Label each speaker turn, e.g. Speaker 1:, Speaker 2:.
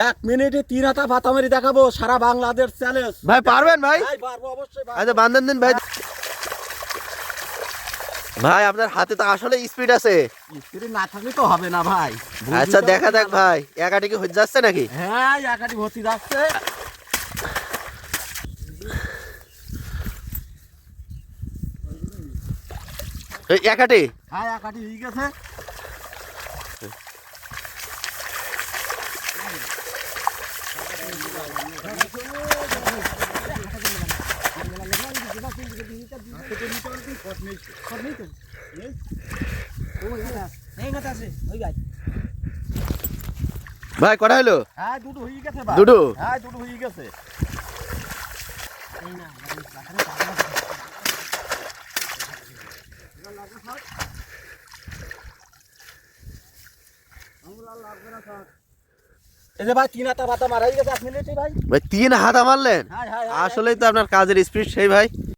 Speaker 1: এক মিনিটে 3 হাতা ভাতা মারি দেখাবো, সারা বাংলাদেশ চ্যালেঞ্জ।
Speaker 2: ভাই পারবেন ভাই?
Speaker 1: ভাই পারবো, অবশ্যই পারবো।
Speaker 2: আচ্ছা বান্ধন দিন ভাই। ভাই আপনার হাতে তো আসলে স্পিড আছে।
Speaker 1: স্পিড না থাকলে তো হবে না ভাই।
Speaker 2: আচ্ছা দেখা যাক ভাই, একাটি কি হয়ে যাচ্ছে নাকি?
Speaker 1: হ্যাঁ, একাটি ভর্তি যাচ্ছে।
Speaker 2: এই একাটি?
Speaker 1: হ্যাঁ, একাটি হয়ে গেছে।
Speaker 2: ভাই কটা হলো?
Speaker 1: হ্যাঁ, দুটো হয়ে গেছে ভাই।
Speaker 2: দুটো?
Speaker 1: হ্যাঁ, দুটো হয়ে গেছে। এই যে ভাই 3 হাতা ভাতা মারা হয়ে গেছে 1 মিনিটে ভাই।
Speaker 2: ভাই 3 হাতা মারলেন?
Speaker 1: হ্যাঁ, হ্যাঁ,
Speaker 2: আসলেই তো আপনার কাজের স্পিড সেই ভাই।